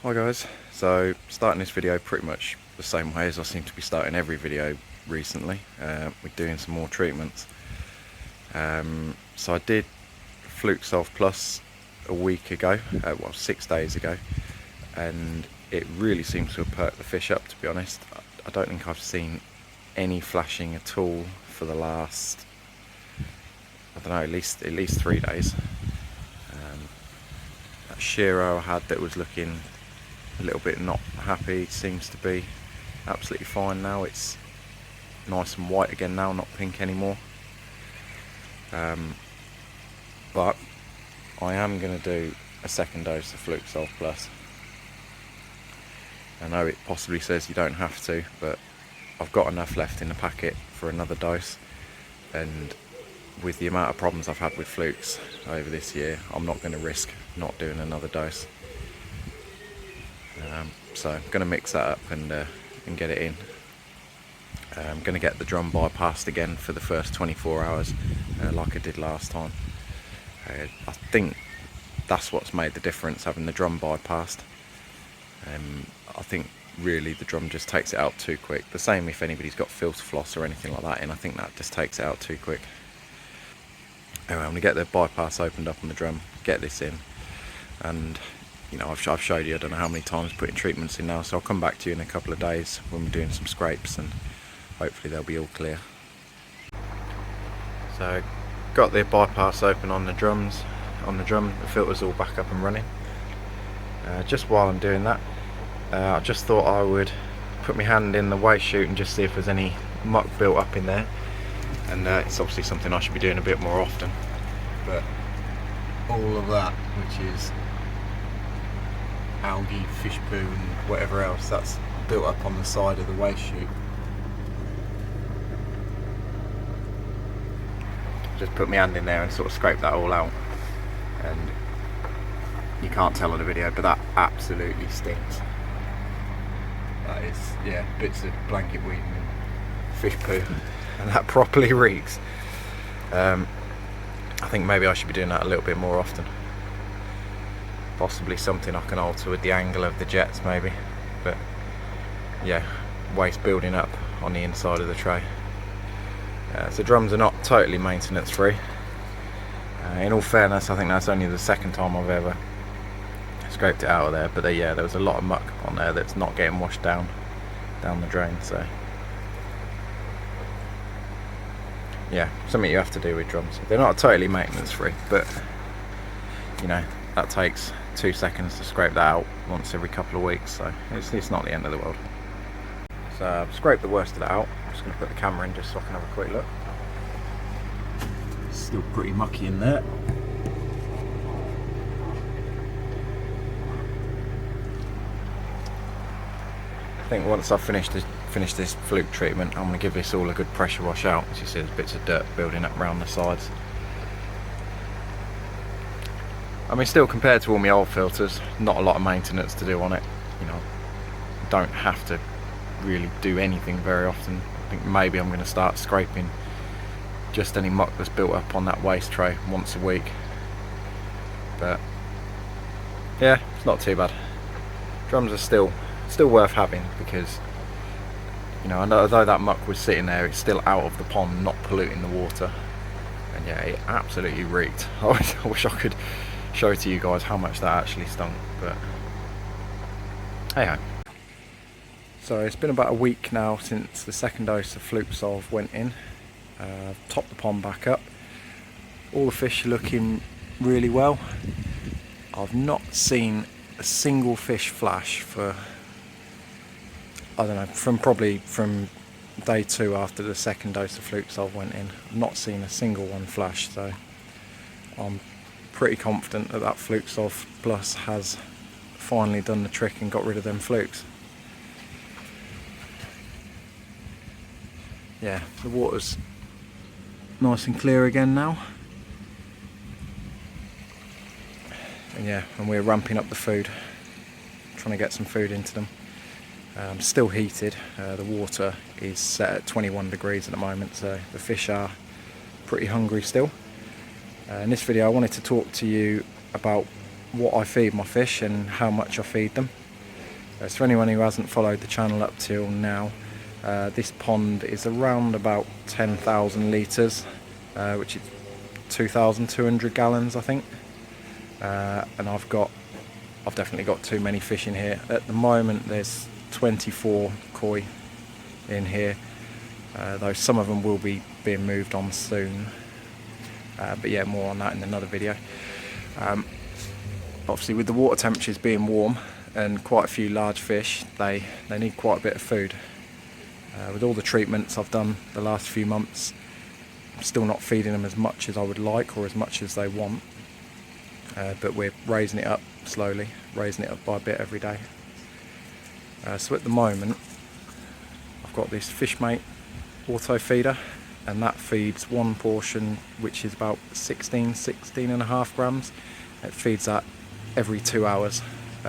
Hi guys, so starting this video pretty much the same way as I seem to be starting every video recently. We're doing some more treatments. So I did Fluke Solve Plus a week ago, 6 days ago, and it really seems to have perked the fish up, to be honest. I don't think I've seen any flashing at all for the last, I don't know, at least 3 days. That Shiro I had that was looking a little bit not happy seems to be absolutely fine now. It's nice and white again now, not pink anymore. But I am going to do a second dose of Fluke Solve Plus. I know it possibly says you don't have to, but I've got enough left in the packet for another dose, and with the amount of problems I've had with flukes over this year, I'm not going to risk not doing another dose. So I'm going to mix that up and get it in. I'm going to get the drum bypassed again for the first 24 hours like I did last time. I think that's what's made the difference, having the drum bypassed. I think really the drum just takes it out too quick. The same if anybody's got filter floss or anything like that in, I think that just takes it out too quick. Anyway, I'm going to get the bypass opened up on the drum, get this in, and you know, I've showed you I don't know how many times putting treatments in now, so I'll come back to you in a couple of days when we're doing some scrapes and hopefully they'll be all clear. So got the bypass open on the drum, the filter's all back up and running. Just while I'm doing that, I just thought I would put my hand in the waste chute and just see if there's any muck built up in there, and it's obviously something I should be doing a bit more often, but all of that, which is algae, fish poo and whatever else, that's built up on the side of the waste chute. Just put my hand in there and sort of scrape that all out, and you can't tell on the video, but that absolutely stinks. That is, yeah, bits of blanket weed and fish poo, and that properly reeks. I think maybe I should be doing that a little bit more often. Possibly something I can alter with the angle of the jets maybe, but yeah, waste building up on the inside of the tray. So drums are not totally maintenance free. In all fairness, I think that's only the second time I've ever scraped it out of there, but there was a lot of muck on there that's not getting washed down the drain, so yeah, something you have to do with drums. They're not totally maintenance free, but you know, that takes 2 seconds to scrape that out once every couple of weeks, so it's not the end of the world. So I've scraped the worst of that out. I'm just going to put the camera in just so I can have a quick look. It's still pretty mucky in there. I think once I've finished this fluke treatment, I'm going to give this all a good pressure wash out. As you see, there's bits of dirt building up around the sides. I mean, still, compared to all my old filters, not a lot of maintenance to do on it. You know, don't have to really do anything very often. I think maybe I'm going to start scraping just any muck that's built up on that waste tray once a week. But yeah, it's not too bad. Drums are still worth having, because you know, although that muck was sitting there, it's still out of the pond, not polluting the water. And yeah, it absolutely reeked. I wish I could show to you guys how much that actually stunk, but hey ho. So it's been about a week now since the second dose of Fluke Solve went in. I've topped the pond back up. All the fish are looking really well. I've not seen a single fish flash for, I don't know, from day 2 after the second dose of Fluke Solve went in. I've not seen a single one flash, so I'm pretty confident that Fluke Solve Plus has finally done the trick and got rid of them flukes. Yeah, the water's nice and clear again now. And yeah, and we're ramping up the food, trying to get some food into them. Still heated, the water is set at 21 degrees at the moment, so the fish are pretty hungry still. In this video I wanted to talk to you about what I feed my fish and how much I feed them. So for anyone who hasn't followed the channel up till now, this pond is around about 10,000 litres, which is 2,200 gallons I think, and I've definitely got too many fish in here. At the moment there's 24 koi in here, though some of them will be being moved on soon, but yeah, more on that in another video. Obviously with the water temperatures being warm and quite a few large fish, they need quite a bit of food. With all the treatments I've done the last few months, I'm still not feeding them as much as I would like or as much as they want, but we're raising it up slowly, raising it up by a bit every day. So at the moment I've got this Fishmate auto feeder, and that feeds one portion which is about 16.5 grams. It feeds that every 2 hours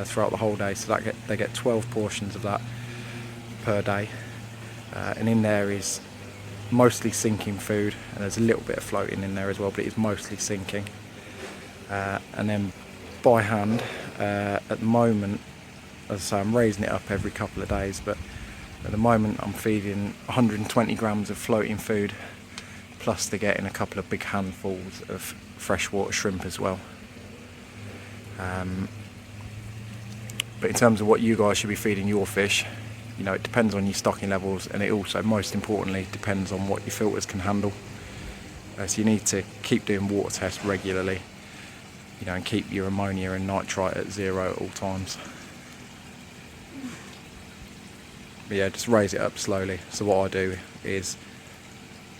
throughout the whole day, so they get 12 portions of that per day, and in there is mostly sinking food, and there's a little bit of floating in there as well, but it is mostly sinking. And then by hand, at the moment, as I say, I'm raising it up every couple of days, but at the moment I'm feeding 120 grams of floating food, plus they're getting a couple of big handfuls of freshwater shrimp as well. But in terms of what you guys should be feeding your fish, you know, it depends on your stocking levels, and it also, most importantly, depends on what your filters can handle. So you need to keep doing water tests regularly, you know, and keep your ammonia and nitrite at 0 at all times. But yeah, just raise it up slowly. So what I do is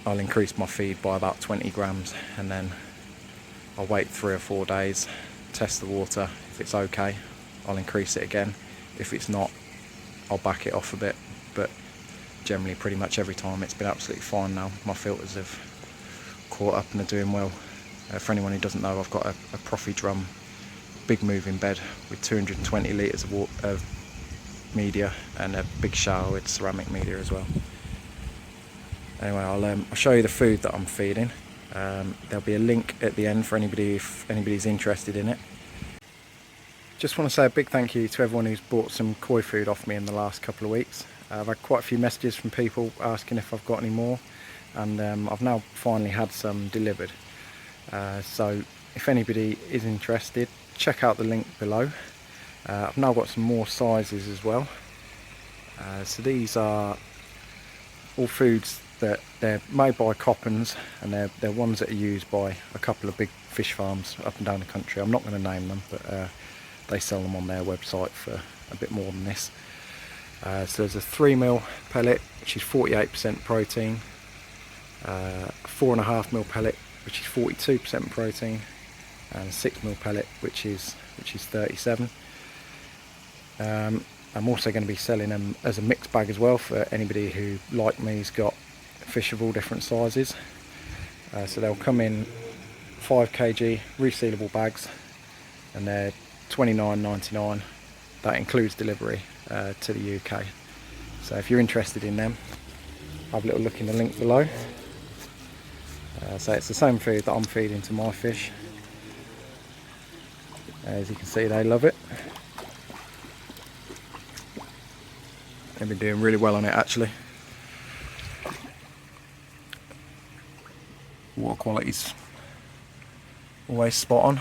I'll increase my feed by about 20 grams, and then I'll wait 3 or 4 days, test the water. If it's okay, I'll increase it again. If it's not, I'll back it off a bit. But generally, pretty much every time, it's been absolutely fine now. My filters have caught up and are doing well. For anyone who doesn't know, I've got a Profi drum, big moving bed with 220 litres of media, and a big shower with ceramic media as well. Anyway, I'll show you the food that I'm feeding. There'll be a link at the end for anybody if anybody's interested in it. Just want to say a big thank you to everyone who's bought some koi food off me in the last couple of weeks. I've had quite a few messages from people asking if I've got any more, and I've now finally had some delivered. So if anybody is interested, check out the link below. I've now got some more sizes as well. So these are all foods that they're made by Coppens, and they're ones that are used by a couple of big fish farms up and down the country. I'm not going to name them, but they sell them on their website for a bit more than this. So there's a 3mm pellet, which is 48% protein, a 4.5mm pellet, which is 42% protein, and a 6mm pellet, which is 37. I'm also going to be selling them as a mixed bag as well for anybody who, like me, has got fish of all different sizes. So they'll come in 5 kg resealable bags, and they're $29.99. That includes delivery to the UK. So if you're interested in them, have a little look in the link below. So it's the same food that I'm feeding to my fish. As you can see, they love it. They've been doing really well on it actually. Water quality's always spot on.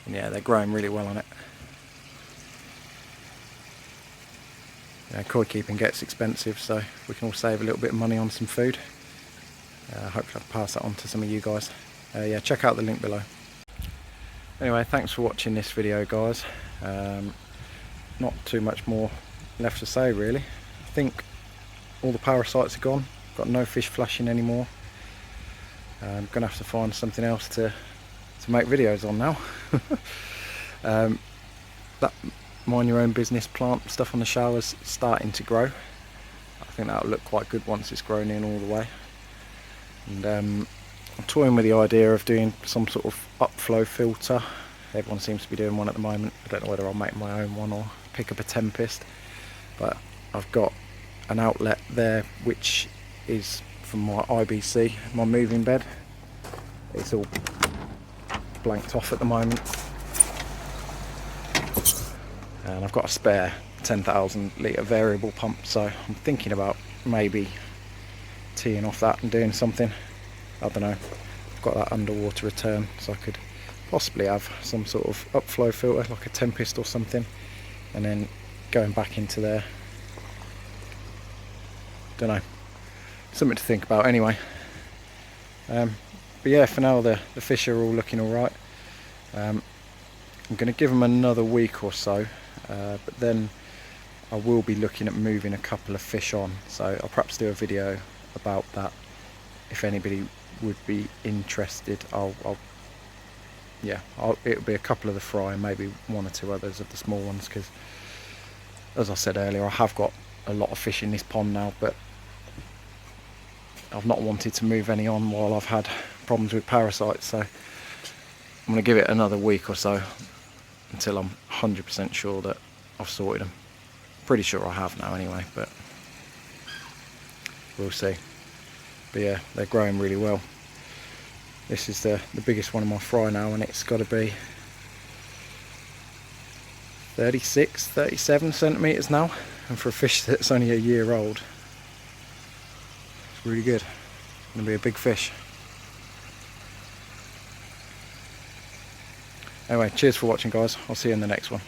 And yeah, they're growing really well on it. Yeah, koi keeping gets expensive, so we can all save a little bit of money on some food. Hopefully I'll pass that on to some of you guys. Yeah, check out the link below. Anyway, thanks for watching this video, guys. Not too much more left to say really. I think all the parasites are gone. Got no fish flashing anymore. I'm gonna have to find something else to make videos on now. That mind your own business plant stuff on the shower's starting to grow. I think that'll look quite good once it's grown in all the way. And I'm toying with the idea of doing some sort of upflow filter. Everyone seems to be doing one at the moment. I don't know whether I'll make my own one or pick up a Tempest, but I've got an outlet there which is from my IBC, my moving bed. It's all blanked off at the moment. and I've got a spare 10,000 litre variable pump, so I'm thinking about maybe teeing off that and doing something. I don't know, I've got that underwater return, so I could possibly have some sort of upflow filter like a Tempest or something, and then going back into there. Don't know, something to think about anyway. But yeah, for now the fish are all looking alright. I'm going to give them another week or so, but then I will be looking at moving a couple of fish on, so I'll perhaps do a video about that if anybody would be interested. It'll be a couple of the fry and maybe one or two others of the small ones, because as I said earlier, I have got a lot of fish in this pond now, but I've not wanted to move any on while I've had problems with parasites, so I'm going to give it another week or so until I'm 100% sure that I've sorted them. Pretty sure I have now anyway, but we'll see. But yeah, they're growing really well. This is the biggest one of my fry now, and it's got to be 36, 37 centimetres now, and for a fish that's only a year old, it's really good. It's going to be a big fish. Anyway, cheers for watching guys, I'll see you in the next one.